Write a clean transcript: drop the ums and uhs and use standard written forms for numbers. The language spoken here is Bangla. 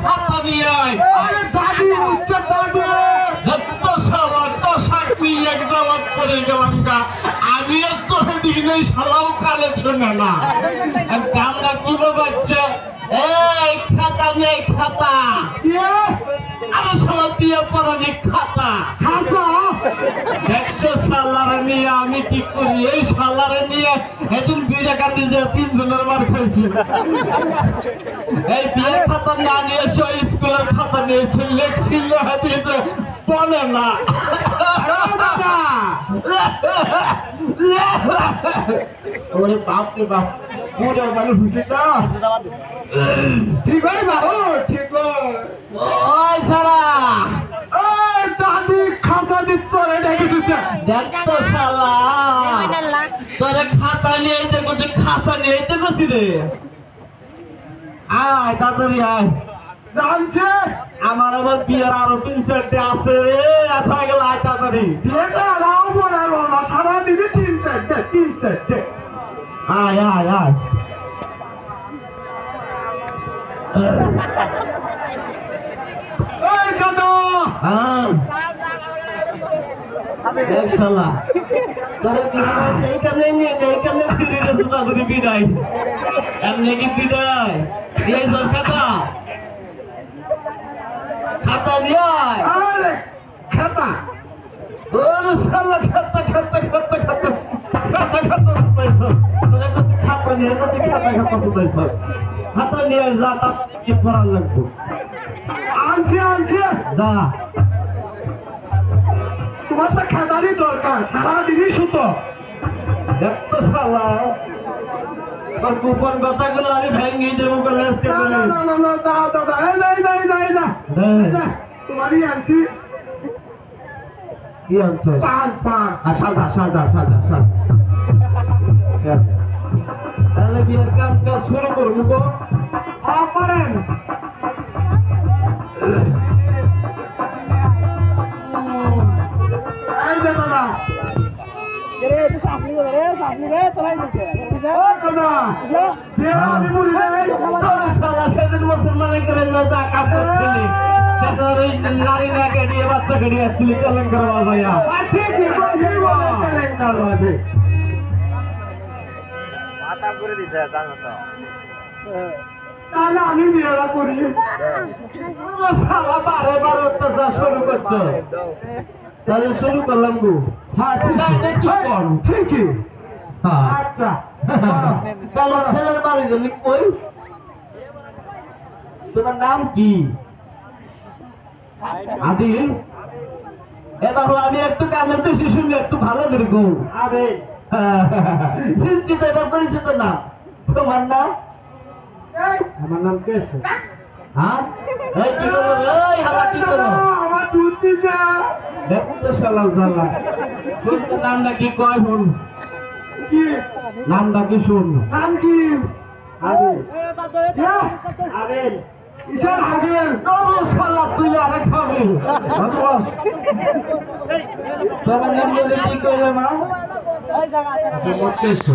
খাতা নিয়ে আয়। আরে দাদি উচ্চ দাদি যত শালা দশাক নিয়ে এক জবাব করে গেলাম গা। আমিও তোর দিনে শালাও কানে শোনে না। আর কামরা কি বাচ্চা এই খাতা নিয়ে খাতা আরে শালা দিয়ে পড়ানি খাতা খাতা 100 সালারে নিয়ে আমি কি করি এই সালারে নিয়ে এদিন বিড়া কাটি যে 3 জনের মার খাইছি এই বিয়ের খাতা না নিয়ে স্কুলের খাতা নিয়েছে লেখছিল হাতে পড়ে না ওরে বাপ রে বাপ পুরো মানে হুঁচি না ঠিক হয় বাবু ঠিক ওই সারা ওই দাদি খাতা দিচ্ছ রে ঢেকে দিচ্ছে দেখ তো শালা তোরে খাতা নিয়ে আইতে করছে খাতা নিয়ে আইতে করছি রে আয় তাড়াতাড়ি আয় জানছে আমার আবার বিয়ের আরো 3-4টা আছে রে এত হয়ে গেল আয় তাড়াতাড়ি এটা রাও বলালো না সারা দিনে 3-4 আয় আয় আয় ওই দাদা হ্যাঁ দেখ শালা তোরে কি এইখানে নিয়ে এইখানে ফিরে রে দুটা করে বিদায় এমনি কি বিদায় এই তোর খাতা খাতা নিয়ে আয় আরে খাতা ওরে শালা খাতা খাতা খাতা খাতা খাতা খাতা পাইছো তোরে কত খাতা নিয়ে কত খাতা খাতা পাইছো খাতা নিয়ে যা তা কি পড়ার লাগবে আনছে যা তোমার তো খাতারই দরকার সারা দিনই সুতো দেখতো শালা তোর গোপন কথাগুলো আমি ভেঙে দেবো বলে আজকে বলি না দাদা এই না তোমারই আনছি কি আনছো পান সাদা সাদা সাদা সাদা তাহলে বিয়ের কামটা শুরু করবো গো করেন এই যে দাদা আমি বলি শালা সেদিন মুসলমানের করে যা কাপড় ছিলি সেটা ওই নারী নাকে নিয়ে বাচ্চাকে নিয়ে আসছিলি কেলেন করবা ভাইয়া মাথা করে দিছে জানো তো তাহলে আমি বিয়েটা করি শালা বারে বারে অত্যাচার শুরু করছো তাহলে শুরু করলাম গো হ্যাঁ কি করো ঠিকই হ্যাঁ আচ্ছা তাহলে ছেলের বাড়ি গেলি কই তোমার নাম কি আদিল এবার আমি একটু কানের বেশি শুনি একটু ভালো করে গো আরে চিন্তিত এটা পরিচিত না তোমার নাম আমার নাম কেশব হ্যাঁ এই কি করো এই হালা কি করো আমার দুধ দিছে দেখুন তো শালা শালা তোর নামটা কি কয় শুন কি নামটা কি শুন নাম কি আদিল আরে ঈশান আগেল তোর শালা তুই আরে খাবি তোমার নাম যদি কি কইলে মা ওই জায়গা আছে তোমার কেছো